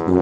Hey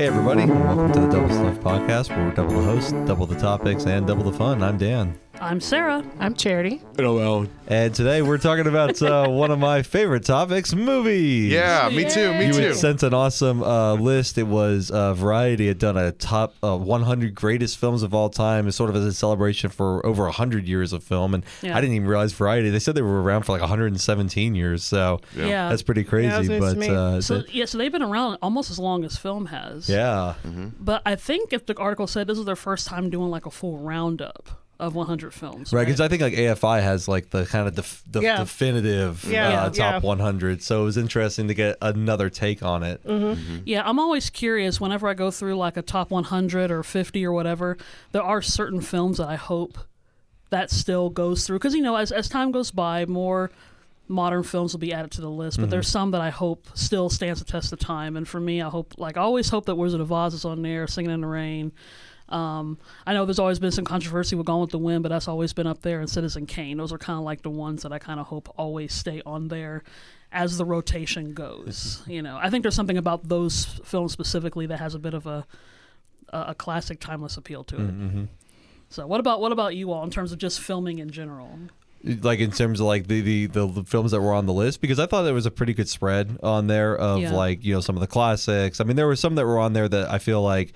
everybody, welcome to the Double Snuff Podcast, where we're double the host, double the topics, and double the fun. I'm Dan. I'm Sarah. I'm Charity. Hello. And today we're talking about one of my favorite topics, movies. Yeah, me too. You had sent an awesome list. It was Variety had done a top 100 greatest films of all time, as sort of as a celebration for over 100 years of film. And I didn't even realize Variety. They said they were around for like 117 years, so that's pretty crazy. Yeah, so they've been around almost as long as film has. Yeah. Mm-hmm. But I think if the article said this was their first time doing like a full roundup of 100 films. Right, because I think like AFI has like the kind of definitive top 100, so it was interesting to get another take on it. Yeah, I'm always curious whenever I go through like a top 100 or 50 or whatever, there are certain films that I hope that still goes through, because as time goes by, more modern films will be added to the list, but there's some that I hope still stands the test of time. And for me, I always hope that Wizard of Oz is on there, Singing in the Rain. I know there's always been some controversy with Gone with the Wind, but that's always been up there, and Citizen Kane. Those are kind of like the ones that I kind of hope always stay on there as the rotation goes. I think there's something about those films specifically that has a bit of a classic, timeless appeal to it. So what about you all in terms of just filming in general? Like in terms of like the films that were on the list, because I thought there was a pretty good spread on there of some of the classics. I mean, there were some that were on there that I feel like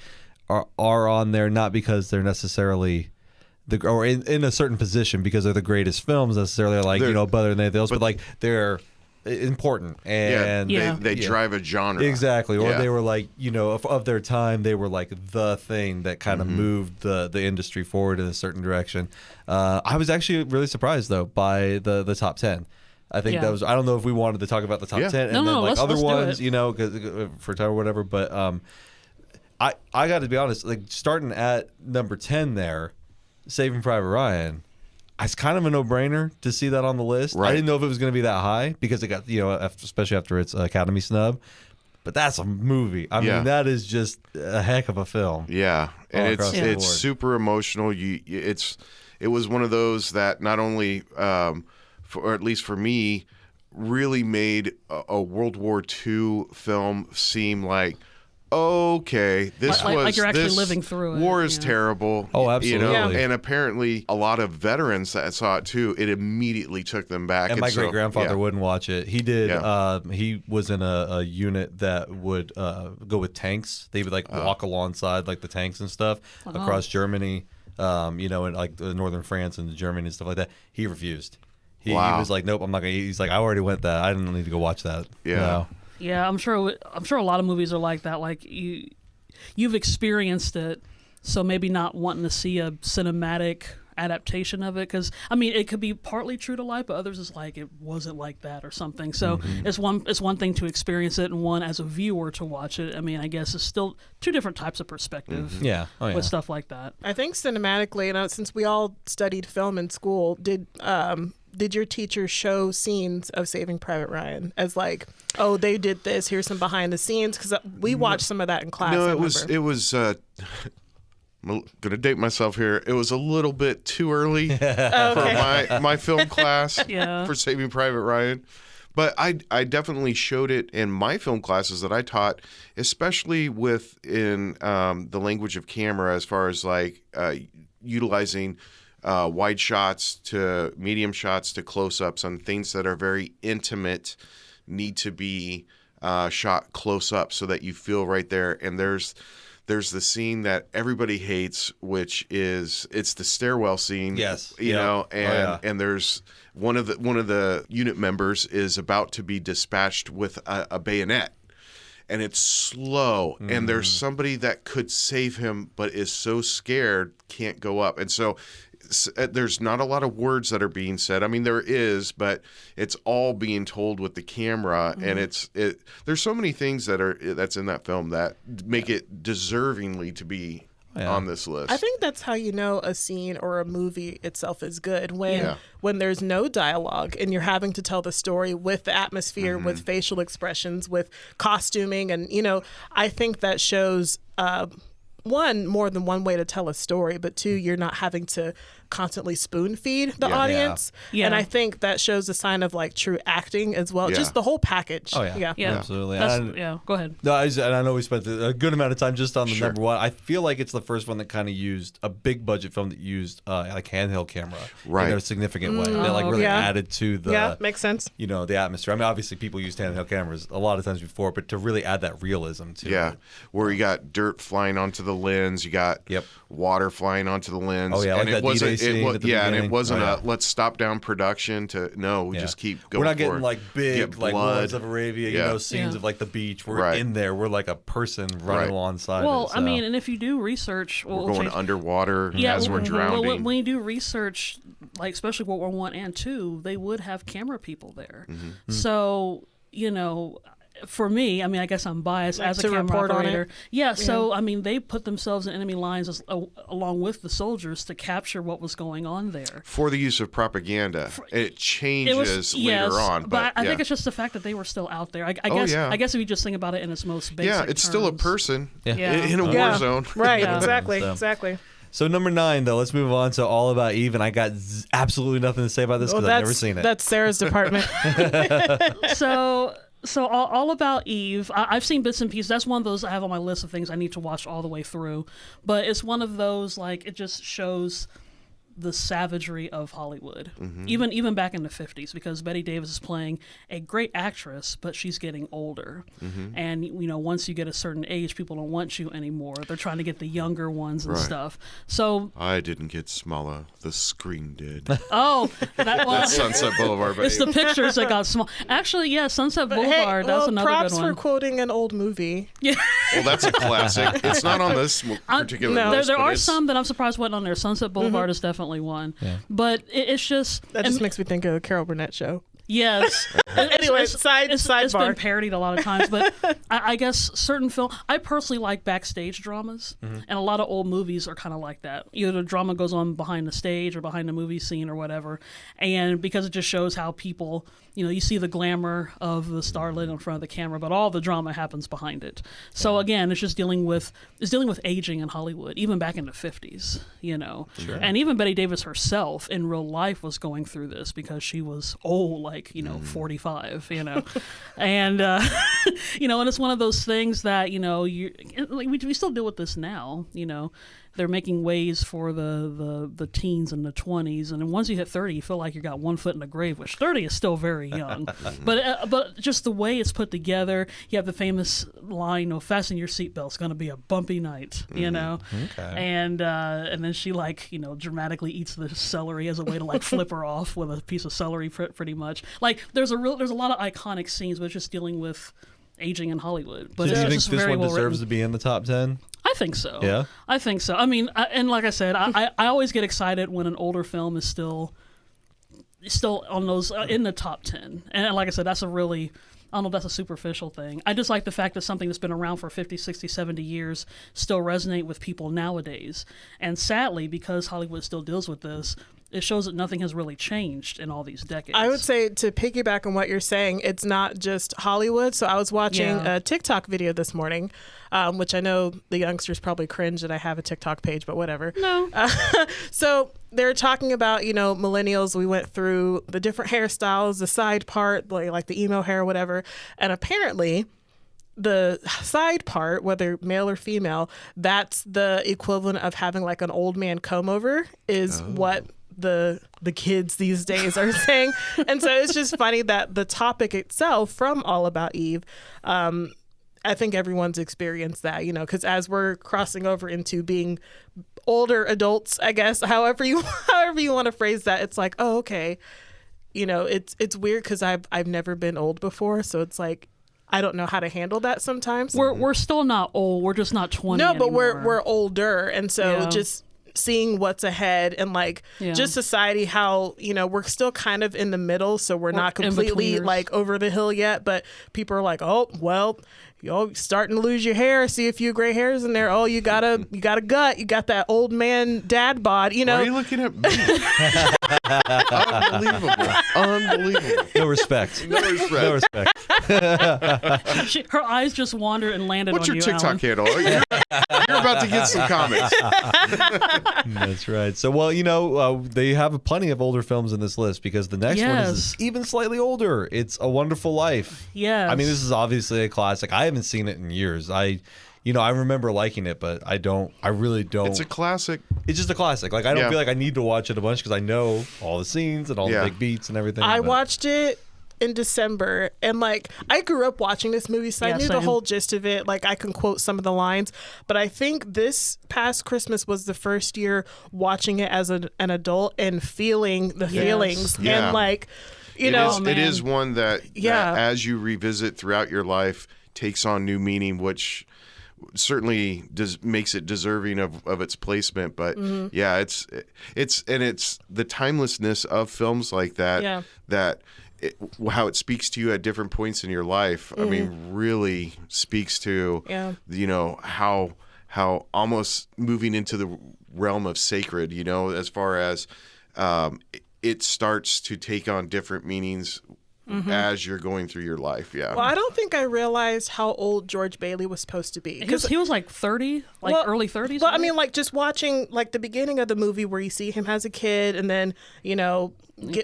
are on there not because they're necessarily or in a certain position because they're the greatest films necessarily, like better than anything else, but like they're important and they drive a genre exactly, or they were like of their time, they were like the thing that kind of moved the industry forward in a certain direction. I was actually really surprised though by the top 10. I think that was, I don't know if we wanted to talk about the top 10 and then like other ones, cause for time or whatever, but I got to be honest, like starting at number 10 there, Saving Private Ryan, it's kind of a no-brainer to see that on the list. Right. I didn't know if it was going to be that high because it got, especially after its Academy snub. But that's a movie. I mean, that is just a heck of a film. Yeah, and it's super emotional. It was one of those that not only, or at least for me, really made a World War II film seem like, okay, like you're actually living through it. War is terrible. Oh, absolutely. And apparently a lot of veterans that saw it too, it immediately took them back. And my great-grandfather wouldn't watch it. He did. He was in a unit that would go with tanks. They would walk alongside like the tanks and stuff across Germany, and like northern France and Germany and stuff like that. He refused. He was like, nope, I'm not gonna. He's like, I already went that. I didn't need to go watch that. Yeah. No. Yeah, I'm sure a lot of movies are like that. Like you've experienced it, so maybe not wanting to see a cinematic adaptation of it, because I mean it could be partly true to life, but others is like it wasn't like that or something. So it's one thing to experience it and one as a viewer to watch it. I mean, I guess it's still two different types of perspective. With stuff like that. I think cinematically, since we all studied film in school, did your teacher show scenes of Saving Private Ryan as like, oh, they did this, here's some behind the scenes? Because we watched some of that in class. No, it was I'm going to date myself here. It was a little bit too early for my film class for Saving Private Ryan. But I definitely showed it in my film classes that I taught, especially in the language of camera, as far as like utilizing wide shots to medium shots to close-ups on things that are very intimate need to be shot close up so that you feel right there. And there's the scene that everybody hates, which is it's the stairwell scene. Yes. And there's one of the unit members is about to be dispatched with a bayonet. And it's slow, and there's somebody that could save him, but is so scared, can't go up. And so there's not a lot of words that are being said. I mean, there is, but it's all being told with the camera, and there's so many things that's in that film that make it deservingly to be on this list. I think that's how you know a scene or a movie itself is good, when there's no dialogue and you're having to tell the story with the atmosphere, with facial expressions, with costuming, and I think that shows one, more than one way to tell a story, but two, you're not having to constantly spoon feed the Yeah. audience. Yeah. And I think that shows a sign of like true acting as well. Yeah. Just the whole package. Oh, yeah. Yeah. Absolutely. That's, go ahead. No, and I know we spent a good amount of time just on the Sure. number one. I feel like it's the first one that kind of used a big budget film that used like handheld camera Right. in a significant way. That like really yeah. added to the Yeah, makes sense. the atmosphere. I mean, obviously people used handheld cameras a lot of times before, but to really add that realism to Yeah, it. where you got dirt flying onto the lens, you got Yep. water flying onto the lens. Oh, yeah, like and that D-Day scene at the and it beginning. wasn't Oh, yeah. a let's stop down production to we Yeah. just keep going. We're not for getting it. like big Get like blood. Lawrence of Arabia, Yeah. scenes Yeah. of like the beach. We're Right. in there. We're like a person running Right. alongside. Well, it, I mean, so. and if you do research, We're going underwater as we're well, drowning. when you do research, like especially World War I and II, they would have camera people there. Mm-hmm. So for me, I mean, I guess I'm biased Like as a to camera report on operator. it? Yeah, so I mean, they put themselves in enemy lines along with the soldiers to capture what was going on there. For the use of propaganda, it changes It was later on, but I yeah. think it's just the fact that they were still out there. I Oh, guess yeah. I guess if you just think about it in its most basic yeah, it's still a terms. person Yeah. in a war Yeah. zone. Right, Yeah. exactly, So- exactly. So number 9, though, let's move on to All About Eve, and I got absolutely nothing to say about this because I've never seen it. That's Sarah's department. So all About Eve, I've seen bits and pieces. That's one of those I have on my list of things I need to watch all the way through. But it's one of those, like, it just shows the savagery of Hollywood, even back in the 50s, because Bette Davis is playing a great actress, but she's getting older. And, once you get a certain age, people don't want you anymore. They're trying to get the younger ones and Right. stuff. So, I didn't get smaller. The screen did. that's Sunset Boulevard. it's the pictures that got small. Actually, yeah, Sunset Hey, Boulevard, that's another props good one. for quoting an old movie. Well, that's a classic. It's not on this particular no. list. There but are it's- some that I'm surprised wasn't on there. Sunset Boulevard is definitely one. Yeah. But it's just That just makes me think of the Carol Burnett show. yes. Anyway, it's been sidebar. parodied a lot of times, but I guess certain film. I personally like backstage dramas, and a lot of old movies are kind of like that. Either the drama goes on behind the stage or behind the movie scene or whatever, and because it just shows how people, you see the glamour of the starlet in front of the camera, but all the drama happens behind it. So again, it's just dealing with aging in Hollywood, even back in the 50s, and even Bette Davis herself in real life was going through this because she was old, like 45, and and it's one of those things that you like we still deal with this now. They're making ways for the teens and the 20s, and then once you hit 30, you feel like you got one foot in the grave, which 30 is still very young. but just the way it's put together, you have the famous line, fasten your seatbelt, it's going to be a bumpy night, Okay. and then she dramatically eats the celery as a way to like flip her off with a piece of celery pretty much. Like there's a lot of iconic scenes, but it's just dealing with aging in Hollywood. But So it's do you think just this very one well deserves written. to be in the top 10? I think so. Yeah? I think so. I mean, and like I said, I always get excited when an older film is still on those in the top 10. And like I said, that's a really, I don't know if that's a superficial thing. I just like the fact that something that's been around for 50, 60, 70 years still resonate with people nowadays. And sadly, because Hollywood still deals with this, it shows that nothing has really changed in all these decades. I would say, to piggyback on what you're saying, it's not just Hollywood. So I was watching a TikTok video this morning, which I know the youngsters probably cringe that I have a TikTok page, but whatever. No. So they're talking about, millennials. We went through the different hairstyles, the side part, like the emo hair, whatever. And apparently the side part, whether male or female, that's the equivalent of having like an old man comb over is what the kids these days are saying. And so it's just funny that the topic itself from All About Eve, I think everyone's experienced that, because as we're crossing over into being older adults, I guess, however you want to phrase that, it's like, oh, okay, it's weird because I've never been old before, so it's like I don't know how to handle that sometimes. We're still not old. We're just not 20 No, but anymore. we're older, and so Yeah. just seeing what's ahead and like just society, how we're still kind of in the middle, so we're not completely in-betweeners. like over the hill yet, but people are like, oh well, you're starting to lose your hair, see a few gray hairs in there, oh you got a gut, you got that old man dad bod, Why are you looking at me? Unbelievable. No respect. No respect. No respect. Her eyes just wandered and landed What's on your you, TikTok Alan. handle? You're about to get some comments. That's right. So, well, they have plenty of older films in this list because the next one is even slightly older. It's A Wonderful Life. Yes. I mean, this is obviously a classic. I haven't seen it in years. I remember liking it, but I really don't. It's a classic. It's just a classic. Like, I don't feel like I need to watch it a bunch because I know all the scenes and all the big beats and everything. I watched it in December, and like I grew up watching this movie, so I knew the whole gist of it. Like I can quote some of the lines, but I think this past Christmas was the first year watching it as an adult and feeling the feelings and like it is one that as you revisit throughout your life takes on new meaning, which certainly makes it deserving of its placement. But it's the timelessness of films like that that how it speaks to you at different points in your life. I mean, really speaks to how almost moving into the realm of sacred, as far as it starts to take on different meanings as you're going through your life. Yeah. Well, I don't think I realized how old George Bailey was supposed to be. He was like 30, early 30s. Well, I mean, like just watching like the beginning of the movie where you see him as a kid and then,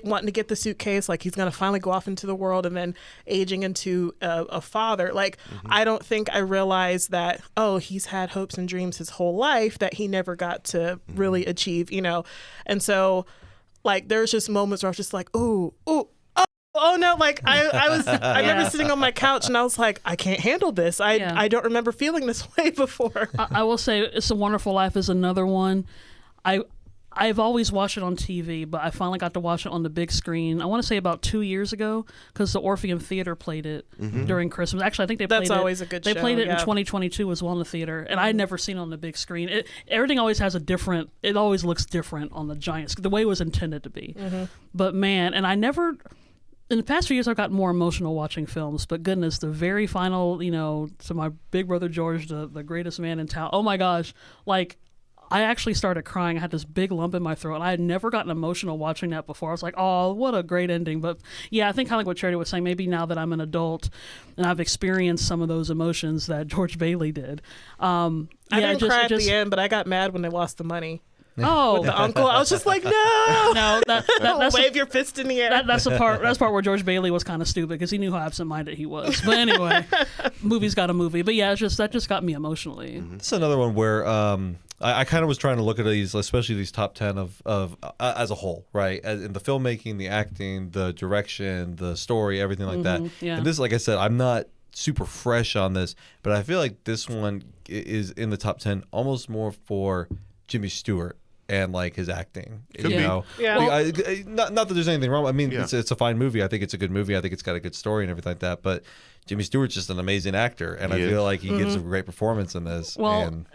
wanting to get the suitcase, like he's going to finally go off into the world and then aging into a father. Like, I don't think I realized that, he's had hopes and dreams his whole life that he never got to really achieve, And so, like, there's just moments where I was just like, oh no, like I remember sitting on my couch and I was like, I can't handle this. I don't remember feeling this way before. I will say It's a Wonderful Life is another one. I've always watched it on TV, but I finally got to watch it on the big screen. I want to say about 2 years ago because the Orpheum Theater played it during Christmas. Actually, I think they played it. That's always a good show. They played it in 2022 as well in the theater, and I had never seen it on the big screen. Everything always has it always looks different on the giant screen, the way it was intended to be. But man, and I never... In the past few years, I've gotten more emotional watching films, but goodness, the very final, to my big brother George, the greatest man in town. Oh my gosh. Like, I actually started crying. I had this big lump in my throat, and I had never gotten emotional watching that before. I was like, oh, what a great ending. But yeah, I think kind of like what Charity was saying, maybe now that I'm an adult and I've experienced some of those emotions that George Bailey did. I didn't cry at the end, but I got mad when they lost the money. Oh, with the uncle! I was just like, no, that's wave your fist in the air. That's the part where George Bailey was kind of stupid because he knew how absent-minded he was. But anyway, movie's got a movie. But yeah, that just got me emotionally. It's another one where I kind of was trying to look at these, especially these top 10 of as a whole, right? In the filmmaking, the acting, the direction, the story, everything like that. Yeah. And this, like I said, I'm not super fresh on this, but I feel like this one is in the top 10 almost more for Jimmy Stewart and like his acting. Could be. Yeah. Not that there's anything wrong. I mean, it's a fine movie. I think it's a good movie. I think it's got a good story and everything like that. But Jimmy Stewart's just an amazing actor, and I feel like he gives a great performance in this. Well, and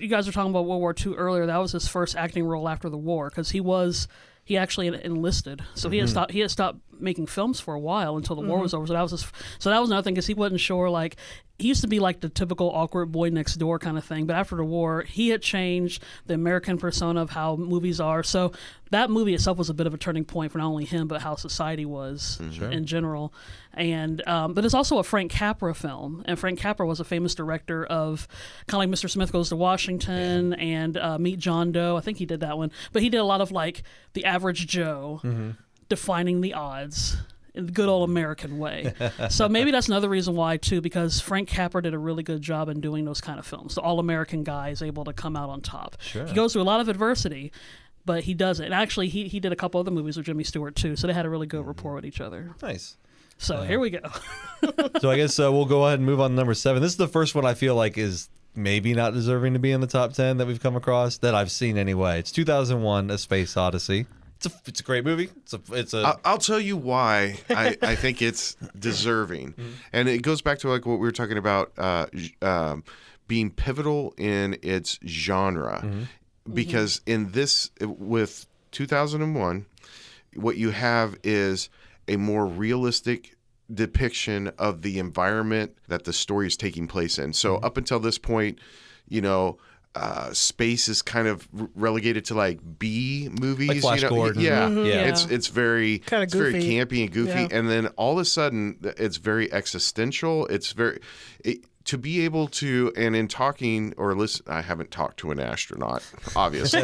you guys were talking about World War II earlier. That was his first acting role after the war because he actually enlisted, so he had stopped making films for a while until the war was over. So that was another thing because he wasn't sure. Like he used to be like the typical awkward boy next door kind of thing, but after the war, he had changed the American persona of how movies are. So that movie itself was a bit of a turning point for not only him but how society was in general. And but it's also a Frank Capra film, and Frank Capra was a famous director of kind of like Mr. Smith Goes to Washington and Meet John Doe. I think he did that one, but he did a lot of like The Average Joe, Defying the Odds in the good old American way. So maybe that's another reason why too, because Frank Capra did a really good job in doing those kind of films. The all-American guy is able to come out on top. Sure. He goes through a lot of adversity, but he does it. And actually, he did a couple other movies with Jimmy Stewart too, so they had a really good rapport with each other. Nice. So here we go. So I guess we'll go ahead and move on to number 7. This is the first one I feel like is maybe not deserving to be in the top 10 that we've come across, that I've seen anyway. It's 2001: A Space Odyssey. It's a great movie. I'll tell you why I think it's deserving, and it goes back to like what we were talking about, being pivotal in its genre, because in this with 2001, what you have is a more realistic depiction of the environment that the story is taking place in. So up until this point, space is kind of relegated to like B movies, like Flash Gordon. It's very kind of goofy. Very campy and goofy, and then all of a sudden it's very existential. to be able to, and in talking or listen, I haven't talked to an astronaut, obviously,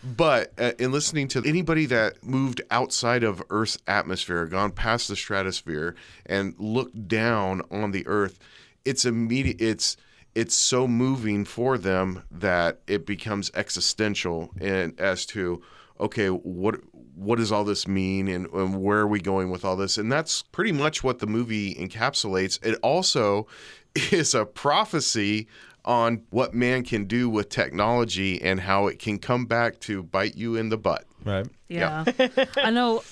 but in listening to anybody that moved outside of Earth's atmosphere, gone past the stratosphere, and looked down on the Earth, it's immediate. It's so moving for them that it becomes existential, and as to, okay, what does all this mean, and where are we going with all this? And that's pretty much what the movie encapsulates. It also is a prophecy on what man can do with technology and how it can come back to bite you in the butt. Right. Yeah. I know.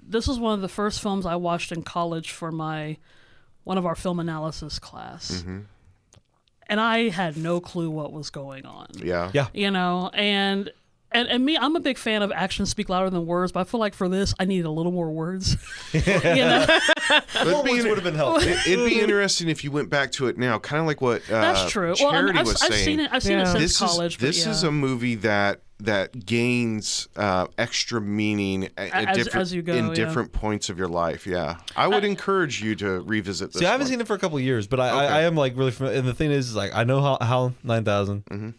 This was one of the first films I watched in college for one of our film analysis class. Mm-hmm. And I had no clue what was going on. Yeah. Yeah. You know, and me, I'm a big fan of actions speak louder than words, but I feel like for this, I needed a little more words. More words would have been helpful. It'd be interesting if you went back to it now, kind of like what That's true. Charity I've was saying. I've seen it since college. This is a movie that gains extra meaning as you go, in different points of your life. Yeah, I would encourage you to revisit this. See, I haven't seen it for a couple of years, but I am like really familiar. And the thing is, like, I know HAL 9000. Mm-hmm.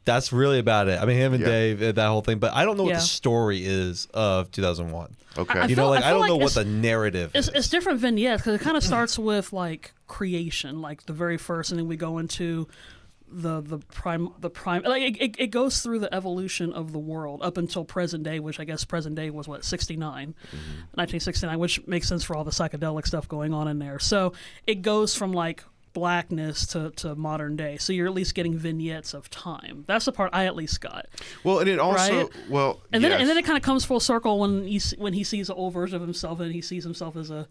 That's really about it. I mean, him and Dave, that whole thing. But I don't know what the story is of 2001. Okay. I don't know what the narrative is. It's different vignettes because it kind of starts with like creation, like the very first, and then we go into the prime. Like it goes through the evolution of the world up until present day, which I guess present day was what 1969, which makes sense for all the psychedelic stuff going on in there. So it goes from like blackness to modern day, so you're at least getting vignettes of time. That's the part I at least got. Well, and it also then it kind of comes full circle when he sees an old version of himself, and he sees himself as a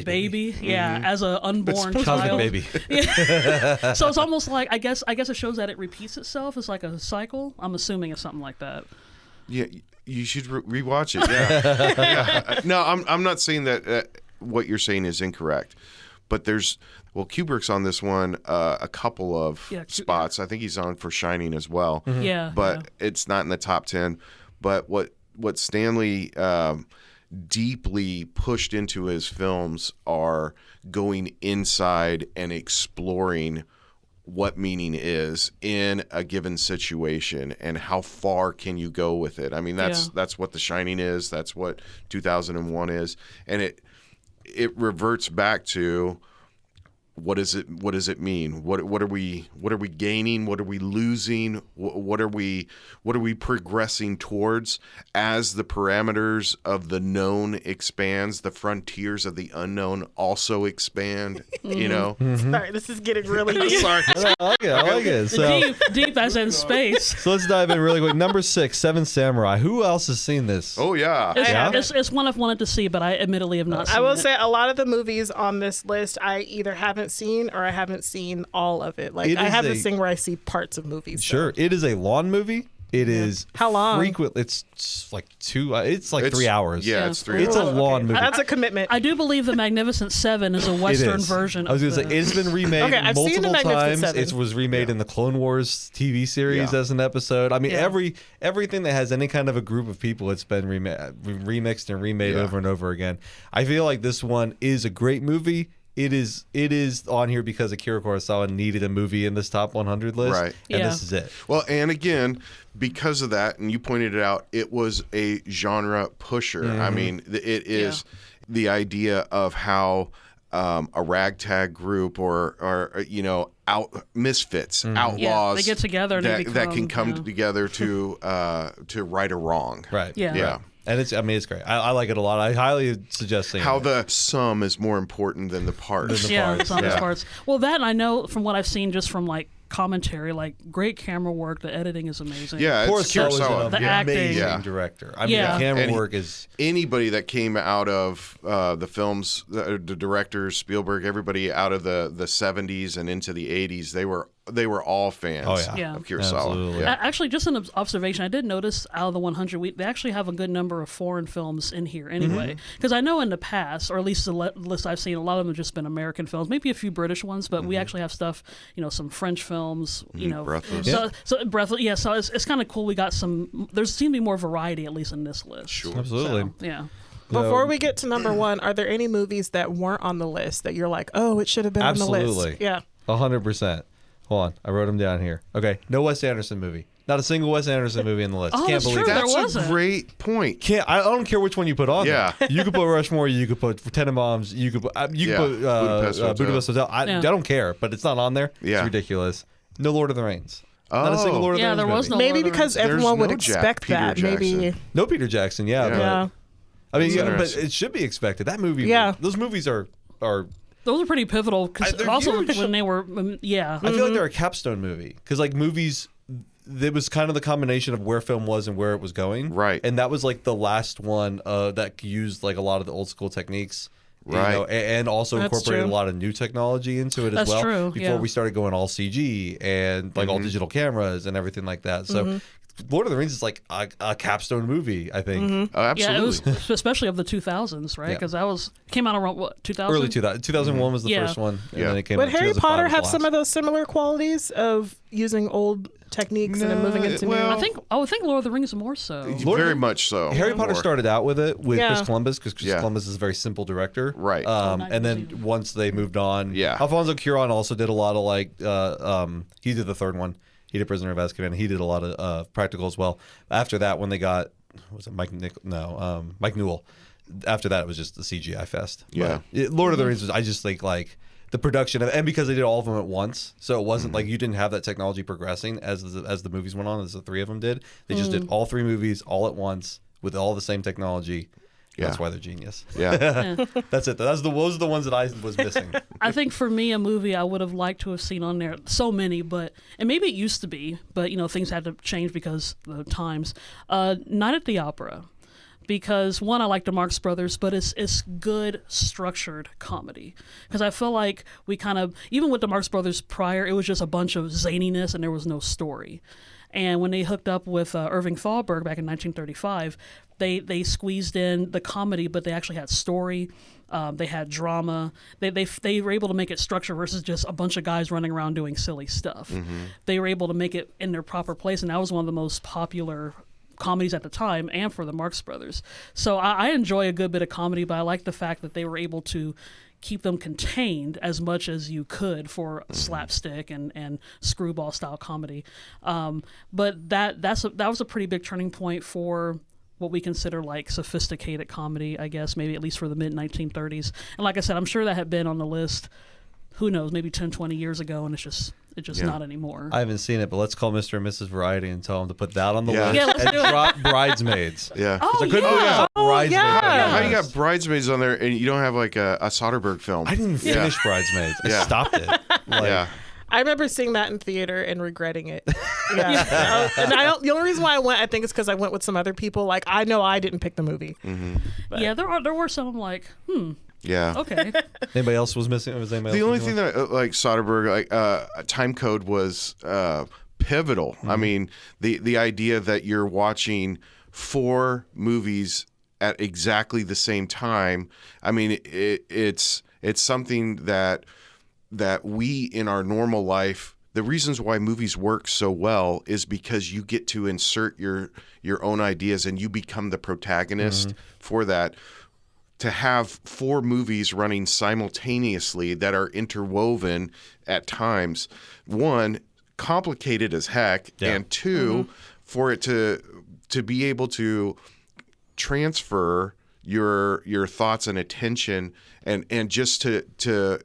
baby. Mm-hmm. As a unborn child baby. Yeah. So it's almost like I guess it shows that it repeats itself. It's like a cycle. I'm assuming it's something like that. Yeah, you should rewatch it. Yeah. No, I'm not saying that what you're saying is incorrect, but Kubrick's on this one a couple of spots. I think he's on for Shining as well. Mm-hmm. Yeah. But it's not in the top 10. But what Stanley deeply pushed into his films are going inside and exploring what meaning is in a given situation and how far can you go with it. I mean, that's what The Shining is. That's what 2001 is. And it reverts back to, what does it mean? What are we gaining? What are we losing? What are we progressing towards as the parameters of the known expands? The frontiers of the unknown also expand. You know. Mm-hmm. Sorry, this is getting really deep. Sorry. I like it. So, deep as in space. So let's dive in really quick. Number 6, Seven Samurai. Who else has seen this? Oh yeah. It's one I've wanted to see, but I admittedly have not seen it. I will say a lot of the movies on this list I either haven't seen or I haven't seen all of it. Like I have this thing where I see parts of movies. Sure. It is a long movie. It is how long? It's like 2. It's 3 hours. Yeah, it's 3 hours. It's a long movie. That's a commitment. I do believe the Magnificent Seven is a Western version. I was going to say it's been remade multiple times. It was remade in the Clone Wars TV series as an episode. I mean, everything that has any kind of a group of people, it's been remixed and remade over and over again. I feel like this one is a great movie. It is on here because Akira Kurosawa needed a movie in this top 100 list, right? And this is it. Well, and again, because of that, and you pointed it out, it was a genre pusher. Mm-hmm. I mean, it is the idea of how a ragtag group or misfits, outlaws, they get together and that can come together to right a wrong. Right. Yeah. Right. And it's great. I like it a lot. I highly suggest seeing how it. the sum is more important than the parts. The sum is parts. Well, that I know from what I've seen just from like commentary, like great camera work. The editing is amazing. Yeah, it's Kurosawa. The acting. Amazing director. I mean, the camera work is... Anybody that came out of the films, the directors, Spielberg, everybody out of the 70s and into the 80s, they were all fans of Kurosawa. Absolutely. Yeah. Actually, just an observation, I did notice out of the 100, they actually have a good number of foreign films in here anyway. Because I know in the past, or at least the list I've seen, a lot of them have just been American films, maybe a few British ones, but we actually have stuff, some French films, Breathless. So Breathless, yeah. So it's kind of cool. We got there seems to be more variety, at least in this list. Sure. Absolutely. So, yeah. Before we get to number 1, are there any movies that weren't on the list that you're like, oh, it should have been on the list? Yeah. 100%. Hold on, I wrote them down here. Okay, no Wes Anderson movie. Not a single Wes Anderson movie in the list. Oh, Can't that's believe true. that. That's a great point. I don't care which one you put on. Yeah. There. You could put Rushmore. You could put Tenenbaums. You could put Budapest Hotel. I don't care, but it's not on there. Yeah. It's ridiculous. No Lord of the Rings. Not a single Lord of the Rings. there was movie. no. Maybe because everyone would expect Peter that. Jackson. Maybe. No Peter Jackson. Yeah. Yeah. But, I mean, That's but interesting. it should be expected. That movie. Yeah. Those movies are. Those are pretty pivotal because They're also huge. when they were, I feel like they're a capstone movie because like movies. It was kind of the combination of where film was and where it was going. Right. And that was like the last one that used like a lot of the old school techniques. Right. You know, and also That's incorporated true. a lot of new technology into it as That's well. true, Before yeah. we started going all CG and like all digital cameras and everything like that. So Lord of the Rings is like a capstone movie, I think. Oh, absolutely. yeah, it was especially of the 2000s, right? Yeah. Because that came out around what 2000. Early 2001 was the Yeah. first one. And Yeah. then it came Would out Harry 2005 Potter was the have some last. of those similar qualities of using old techniques and then moving into well, new? I would think Lord of the Rings more so. Lord of Very the- much so. Harry Potter More. started out with it with Yeah. Chris Columbus because Chris Yeah. Columbus is a very simple director, Right. And then once they moved on, Yeah. Alfonso Cuarón also did a lot of like, he did the third one. He did Prisoner of Azkaban. He did a lot of practical as well. After that, when they got was it Mike Newell. After that, it was just the CGI fest. Yeah. But Lord of the Rings was. I just think like the production of, and because they did all of them at once, so it wasn't like you didn't have that technology progressing as the movies went on, as the three of them did. They just did all three movies all at once with all the same technology. Yeah. That's why they're genius. Yeah. That's it. Those are the ones that I was missing. I think for me, a movie I would have liked to have seen on there, so many, and maybe it used to be, but things had to change because of the times. Night at the Opera, because one, I like the Marx Brothers, but it's good structured comedy. Because I feel like we kind of, even with the Marx Brothers prior, it was just a bunch of zaniness and there was no story. And when they hooked up with Irving Thalberg back in 1935, they squeezed in the comedy, but they actually had story. They had drama. They were able to make it structured versus just a bunch of guys running around doing silly stuff. They were able to make it in their proper place, and that was one of the most popular comedies at the time and for the Marx Brothers. So I enjoy a good bit of comedy, but I like the fact that they were able to keep them contained as much as you could for slapstick and screwball style comedy. But that was a pretty big turning point for what we consider like sophisticated comedy, I guess, maybe at least for the mid 1930s. And like I said, I'm sure that had been on the list, who knows, maybe 10, 20 years ago, and it's just not anymore. I haven't seen it, but let's call Mr. and Mrs. Variety and tell them to put that on the Yeah. list Yeah, let's and do it. drop Bridesmaids. Yeah. Oh, I couldn't yeah. believe it's Oh, Bridesmaids. yeah. How you got Bridesmaids on there and you don't have like a Soderbergh film? I didn't even finish Bridesmaids. I Yeah. stopped it. Like, Yeah. I remember seeing that in theater and regretting it. Yeah. The only reason why I went, I think, is because I went with some other people. Like, I know I didn't pick the movie. Yeah, there were some like, Yeah. okay. Anybody else was missing? Was anybody The else only missing thing one? that like Soderbergh, like Time Code was pivotal. I mean, the idea that you're watching 4 movies at exactly the same time. I mean, it's something that we in our normal life. The reasons why movies work so well is because you get to insert your own ideas and you become the protagonist for that. To have 4 movies running simultaneously that are interwoven at times, one, complicated as heck, and 2, for it to be able to transfer your thoughts and attention and just to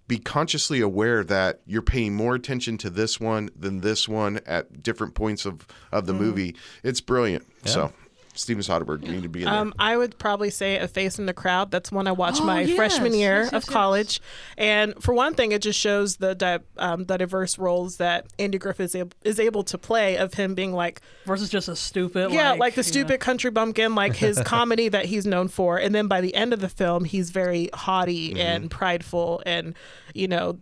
be consciously aware that you're paying more attention to this one than this one at different points of the movie. It's brilliant. So Steven Soderbergh, you need to be in there. I would probably say A Face in the Crowd. That's one I watched Oh, my yes. freshman year Yes, of yes, college. And for one thing, it just shows the diverse roles that Andy Griffith is able to play, of him being like, Versus just a stupid, like the stupid country bumpkin, like his comedy that he's known for. And then by the end of the film, he's very haughty and prideful, and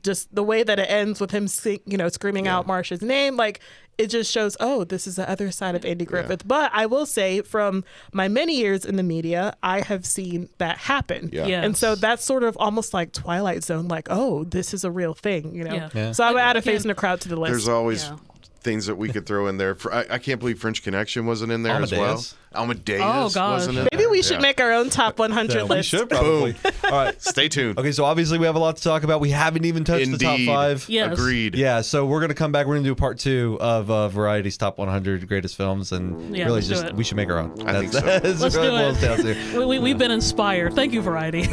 just the way that it ends with him screaming out Marsha's name, like, it just shows, this is the other side of Andy Griffith. Yeah. But I will say, from my many years in the media, I have seen that happen. Yeah. Yes. And so that's sort of almost like Twilight Zone, like, this is a real thing, Yeah. Yeah. So I would add A Face in the Crowd to the list. There's always things that we could throw in there. I can't believe French Connection wasn't in there as well. Amadeus Oh, gosh. wasn't in Maybe there. we should make our own top 100 Yeah, we list. should probably. All right. Stay tuned. Okay, so obviously we have a lot to talk about. We haven't even touched the top Indeed. 5. Yes. Agreed. Yeah, so we're gonna come back. We're gonna do a part 2 of Variety's top 100 greatest films, and Yeah, really let's do just it. we should make our own. I think so. That's Let's really do what it. it boils down to. We've been inspired. Thank you, Variety.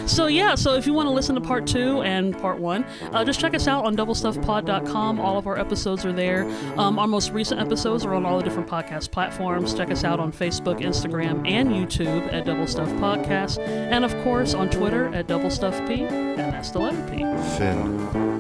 So if you want to listen to part 2 and part 1, just check us out on doublestuffpod.com. All of our episodes are there. Our most recent episodes are on all the different podcast platforms. Check us out on Facebook, Instagram, and YouTube at Double Stuff Podcast, and of course on Twitter at Double Stuff P, and that's the letter P. Finn.